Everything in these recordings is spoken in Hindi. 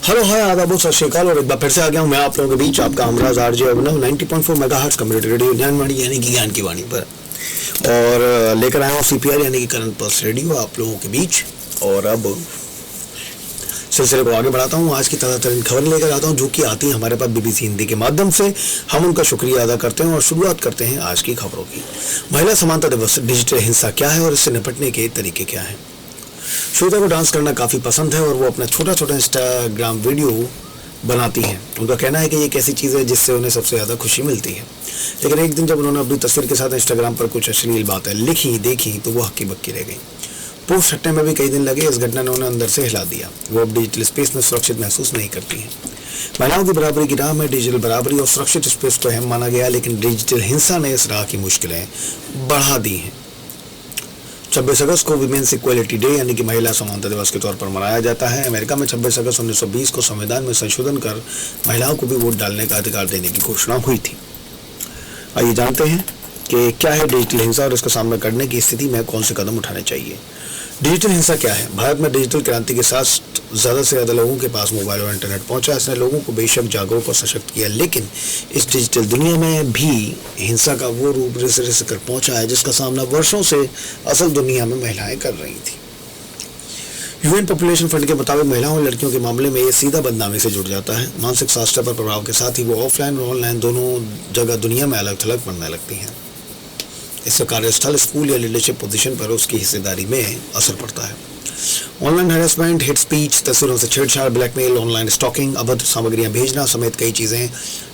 हेलो हाय आदाब सत श्रीकाल और एक बार फिर से आ गया हूँ मैं आप लोगों के बीच आपका हमराज आरजे अभिनव 90.4 मेगाहर्ट्ज कम्युनिटी रेडियो ज्ञानवाणी यानी कि ज्ञान की वाणी पर और लेकर आया हूँ सीपीआर यानी कि करंट पल्स रेडियो आप लोगों के बीच। और अब सिलसिले को आगे बढ़ाता हूँ। आज की ताज़ा तरीन खबर लेकर आता हूँ जो कि आती है हमारे पास बीबीसी हिंदी के माध्यम से। हम उनका शुक्रिया अदा करते हैं और शुरुआत करते हैं आज की खबरों की। महिला समानता दिवस, डिजिटल हिंसा क्या है और इससे निपटने के तरीके क्या हैं। श्वेता को डांस करना काफ़ी पसंद है और वो अपना छोटा छोटा इंस्टाग्राम वीडियो बनाती हैं। उनका कहना है कि ये एक ऐसी चीज़ है जिससे उन्हें सबसे ज़्यादा खुशी मिलती है। लेकिन एक दिन जब उन्होंने अपनी तस्वीर के साथ इंस्टाग्राम पर कुछ अश्लील बातें लिखी देखी तो वो हक्की बक्की रह गई। पोस्ट हटने में भी कई दिन लगे। इस घटना ने उन्हें अंदर से हिला दिया। वो अब डिजिटल स्पेस में सुरक्षित महसूस नहीं करती हैं। महिलाओं की बराबरी की राह में डिजिटल बराबरी और सुरक्षित स्पेस को अहम माना गया, लेकिन डिजिटल हिंसा ने इस राह की मुश्किलें बढ़ा दी हैं। 26 अगस्त को विमेंस इक्वलिटी डे यानी कि महिला समानता दिवस के तौर पर मनाया जाता है। अमेरिका में 26 अगस्त 1920 को संविधान में संशोधन कर महिलाओं को भी वोट डालने का अधिकार देने की घोषणा हुई थी। आइए जानते हैं कि क्या है डिजिटल हिंसा और इसका सामना करने की स्थिति में कौन से कदम उठाने चाहिए। डिजिटल हिंसा क्या है। भारत में डिजिटल क्रांति के साथ ज़्यादा से ज़्यादा लोगों के पास मोबाइल और इंटरनेट पहुंचा। इसने लोगों को बेशक जागरूक और सशक्त किया, लेकिन इस डिजिटल दुनिया में भी हिंसा का वो रूप रिस रिस कर पहुंचा है जिसका सामना वर्षों से असल दुनिया में महिलाएं कर रही थी। यूएन पॉपुलेशन फंड के मुताबिक महिलाओं और लड़कियों के मामले में ये सीधा बदनामी से जुड़ जाता है। मानसिक स्वास्थ्य पर प्रभाव के साथ ही वो ऑफलाइन और ऑनलाइन दोनों जगह दुनिया में अलग थलग पड़ने लगती हैं। इससे कार्यस्थल, स्कूल या लीडरशिप पोजीशन पर उसकी हिस्सेदारी में असर पड़ता है। ऑनलाइन हैरेसमेंट, हेट स्पीच, तस्वीरों से छेड़छाड़, ब्लैकमेल, ऑनलाइन स्टॉकिंग, अभद्र सामग्रियां भेजना समेत कई चीज़ें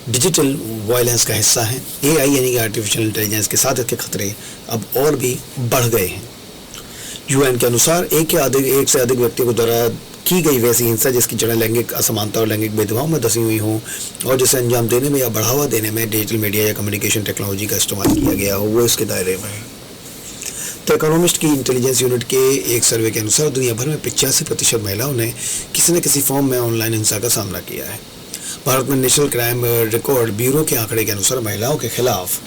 डिजिटल वायलेंस का हिस्सा हैं। एआई यानी कि आर्टिफिशियल इंटेलिजेंस के साथ इसके खतरे अब और भी बढ़ गए हैं। यूएन के अनुसार एक से अधिक व्यक्तियों द्वारा की गई वैसी हिंसा जिसकी जड़ें लैंगिक असमानता और लैंगिक भेदभाव में धसी हुई हों और जिसे अंजाम देने में या बढ़ावा देने में डिजिटल मीडिया या कम्युनिकेशन टेक्नोलॉजी का इस्तेमाल किया गया हो, वो इसके दायरे में है। द इकोनॉमिस्ट की इंटेलिजेंस यूनिट के एक सर्वे के अनुसार दुनिया भर में 85% महिलाओं ने किसी न किसी फॉर्म में ऑनलाइन हिंसा का सामना किया है। भारत में नेशनल क्राइम रिकॉर्ड ब्यूरो के आंकड़े के अनुसार महिलाओं के खिलाफ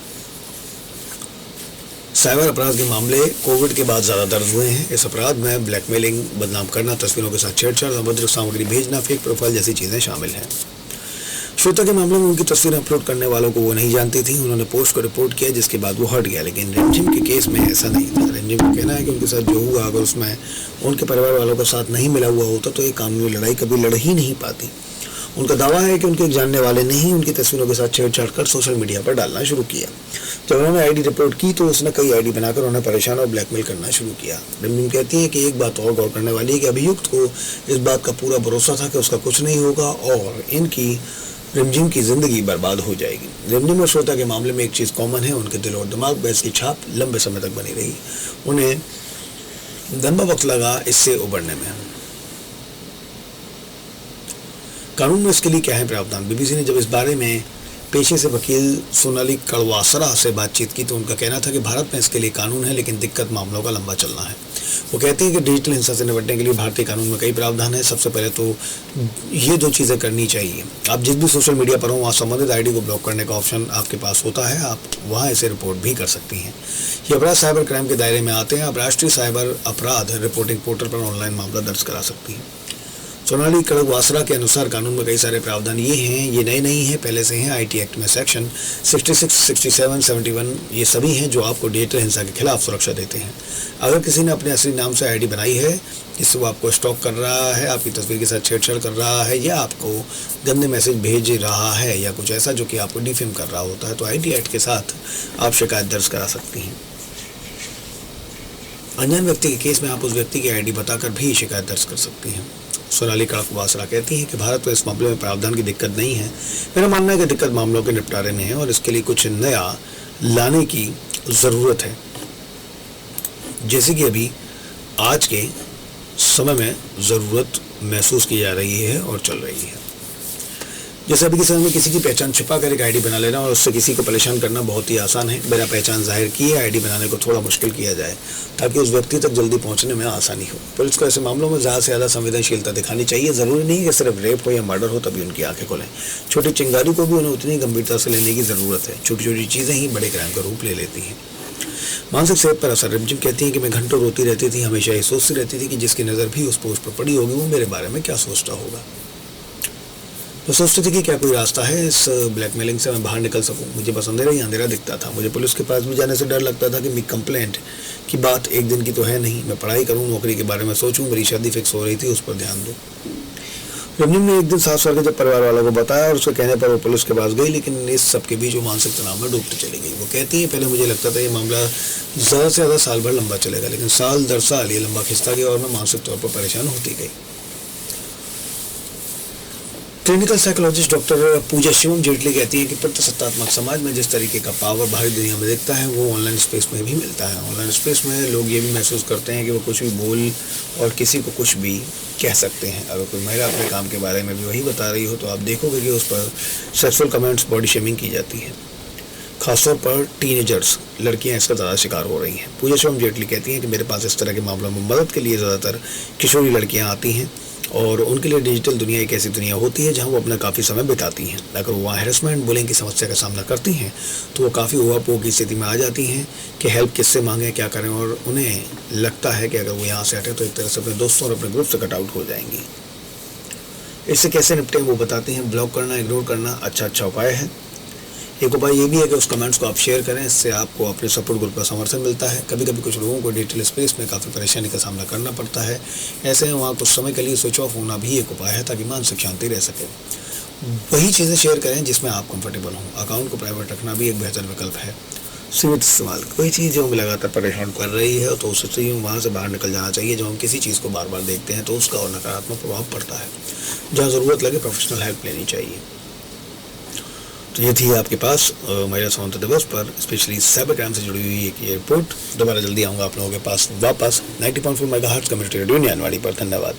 साइबर अपराध के मामले कोविड के बाद ज़्यादा दर्ज हुए हैं। इस अपराध में ब्लैकमेलिंग, बदनाम करना, तस्वीरों के साथ छेड़छाड़, अभद्र सामग्री भेजना, फेक प्रोफाइल जैसी चीज़ें शामिल हैं। श्वेता के मामले में उनकी तस्वीरें अपलोड करने वालों को वो नहीं जानती थी। उन्होंने पोस्ट को रिपोर्ट किया जिसके बाद वो हट गया, लेकिन रिमझिम के केस में ऐसा नहीं था। रिमझिम का कहना है कि उनके साथ जो हुआ अगर उसमें उनके परिवार वालों का साथ नहीं मिला हुआ होता तो ये कानूनी लड़ाई कभी लड़ ही नहीं पाती। उनका दावा है कि उनके जानने वाले ने ही उनकी तस्वीरों के साथ छेड़छाड़ कर सोशल मीडिया पर डालना शुरू किया। जब उन्होंने आईडी रिपोर्ट की तो उसने कई आईडी बनाकर उन्हें परेशान और ब्लैकमेल करना शुरू किया। रिमझिम कहती है कि एक बात और गौर करने वाली है कि अभियुक्त को इस बात का पूरा भरोसा था कि उसका कुछ नहीं होगा और इनकी रिमझिम की जिंदगी बर्बाद हो जाएगी। रिमझिम और श्वेता के मामले में एक चीज़ कॉमन है, उनके दिल और दिमाग पर इसकी छाप लंबे समय तक बनी रही। उन्हें लंबा वक्त लगा इससे उबरने में। कानून में इसके लिए क्या है प्रावधान। बीबीसी ने जब इस बारे में पेशे से वकील सोनाली कड़वासरा से बातचीत की तो उनका कहना था कि भारत में इसके लिए कानून है, लेकिन दिक्कत मामलों का लंबा चलना है। वो कहते हैं कि डिजिटल हिंसा से निपटने के लिए भारतीय कानून में कई प्रावधान है। सबसे पहले तो ये 2 चीज़ें करनी चाहिए। आप जिस भी सोशल मीडिया पर हो वहाँ संबंधित आईडी को ब्लॉक करने का ऑप्शन आपके पास होता है। आप वहाँ इसे रिपोर्ट भी कर सकती हैं। ये अपराध साइबर क्राइम के दायरे में आते हैं। आप राष्ट्रीय साइबर अपराध रिपोर्टिंग पोर्टल पर ऑनलाइन मामला दर्ज करा सकती हैं। सोनाली कड़वासरा के अनुसार कानून में कई सारे प्रावधान ये हैं, ये नए नहीं हैं, पहले से हैं। आईटी एक्ट में सेक्शन 66, 67, 71 ये सभी हैं जो आपको डिजिटल हिंसा के खिलाफ सुरक्षा देते हैं। अगर किसी ने अपने असली नाम से आईडी बनाई है जिससे वो आपको स्टॉक कर रहा है, आपकी तस्वीर के साथ छेड़छाड़ कर रहा है या आपको गंदे मैसेज भेज रहा है या कुछ ऐसा जो कि आपको डिफेम कर रहा होता है, तो आईटी एक्ट के साथ आप शिकायत दर्ज करा सकती हैं। अनजान व्यक्ति के केस में आप उस व्यक्ति की आईडी बताकर भी शिकायत दर्ज कर सकती हैं। सोनाली कड़वासरा कहती हैं कि भारत में इस मामले में प्रावधान की दिक्कत नहीं है। मेरा मानना है कि दिक्कत मामलों के निपटारे में है और इसके लिए कुछ नया लाने की ज़रूरत है, जैसे कि अभी आज के समय में ज़रूरत महसूस की जा रही है और चल रही है। जैसे अभी के समय में किसी की पहचान छुपा कर एक आईडी बना लेना और उससे किसी को परेशान करना बहुत ही आसान है। बिना पहचान जाहिर किए आईडी बनाने को थोड़ा मुश्किल किया जाए ताकि उस व्यक्ति तक जल्दी पहुंचने में आसानी हो। पुलिस को ऐसे मामलों में ज़्यादा से ज़्यादा संवेदनशीलता दिखानी चाहिए। ज़रूरी नहीं कि सिर्फ रेप हो या मर्डर हो तभी उनकी आंखें खुलें। छोटी चिंगारी को भी उन्हें उतनी गंभीरता से लेने की ज़रूरत है। छोटी छोटी चीज़ें ही बड़े क्राइम का रूप ले लेती हैं। मानसिक सेहत पर असर। रिमझिम कहती है कि मैं घंटों रोती रहती थी, हमेशा ये सोचती रहती थी कि जिसकी नज़र भी उस पोस्ट पर पड़ी होगी वो मेरे बारे में क्या सोचता होगा। मैं सोचती थी कि क्या कोई रास्ता है इस ब्लैकमेलिंग से मैं बाहर निकल सकूं। मुझे बस अंधेरा ही अंधेरा दिखता था। मुझे पुलिस के पास भी जाने से डर लगता था कि मेरी कंप्लेंट की बात एक दिन की तो है नहीं। मैं पढ़ाई करूं, नौकरी के बारे में सोचूं, मेरी शादी फिक्स हो रही थी, उस पर ध्यान दूं। रंजन ने एक दिन साफ सर के जब परिवार वालों को बताया और उसके कहने पर वो पुलिस के पास गई, लेकिन इस सब के बीच वो मानसिक तनाव में डूबती चली गई। वो कहती है, पहले मुझे लगता था ये मामला ज़्यादा से ज़्यादा साल भर लंबा चलेगा, लेकिन साल दर साल ये लंबा खिंचता गया और मैं मानसिक तौर पर परेशान होती गई। क्लिनिकल साइकोलॉजिस्ट डॉक्टर पूजा शिवम जेटली कहती है कि प्रजासत्तात्मक समाज में जिस तरीके का पावर बाहरी दुनिया में दिखता है वो ऑनलाइन स्पेस में भी मिलता है। ऑनलाइन स्पेस में लोग ये भी महसूस करते हैं कि वो कुछ भी बोल और किसी को कुछ भी कह सकते हैं। अगर कोई महिला अपने काम के बारे में भी वही बता रही हो तो आप देखोगे कि उस पर सेक्सुअल कमेंट्स, बॉडी शेमिंग की जाती है। खासतौर पर टीनेजर्स लड़कियां इसका ज़्यादा शिकार हो रही हैं। पूजा शिवम जेटली कहती हैं कि मेरे पास इस तरह के मामलों में मदद के लिए ज़्यादातर किशोरी लड़कियां आती हैं और उनके लिए डिजिटल दुनिया एक ऐसी दुनिया होती है जहां वो अपना काफ़ी समय बिताती हैं। अगर वो वहाँ हैरेसमेंट, बुलिंग की समस्या का सामना करती हैं तो वो काफ़ी ऊहापोह की स्थिति में आ जाती हैं कि हेल्प किससे मांगें, क्या करें, और उन्हें लगता है कि अगर वो यहाँ से हटें तो एक तरह से अपने दोस्तों और अपने ग्रुप से कट आउट हो जाएंगी। इससे कैसे निपटें वो बताते हैं। ब्लॉक करना, इग्नोर करना अच्छा उपाय है। एक उपाय ये भी है कि उस कमेंट्स को आप शेयर करें, इससे आपको अपने सपोर्ट ग्रुप का समर्थन मिलता है। कभी कभी कुछ लोगों को डिजिटल स्पेस में काफ़ी परेशानी का सामना करना पड़ता है। ऐसे में वहाँ कुछ समय के लिए स्विच ऑफ होना भी एक उपाय है ताकि मानसिक शांति रह सके। वही चीज़ें शेयर करें जिसमें आप कंफर्टेबल हों। अकाउंट को प्राइवेट रखना भी एक बेहतर विकल्प है। सीमित इस्तेमाल, कोई चीज़ जो हमें लगातार परेशान कर रही है तो उससे वहाँ से बाहर निकल जाना चाहिए। जब हम किसी चीज़ को बार बार देखते हैं तो उसका और नकारात्मक प्रभाव पड़ता है। जहाँ ज़रूरत लगे प्रोफेशनल हेल्प लेनी चाहिए। तो ये थी आपके पास महिला स्वातंत्रता दिवस पर स्पेशली साइबर क्राइम से जुड़ी हुई एक रिपोर्ट। दोबारा जल्दी आऊँगा आप लोगों के पास वापस 90.4 मेगाहर्ट्ज़ कम्युनिटी रेडियो न्यानवाड़ी पर। धन्यवाद।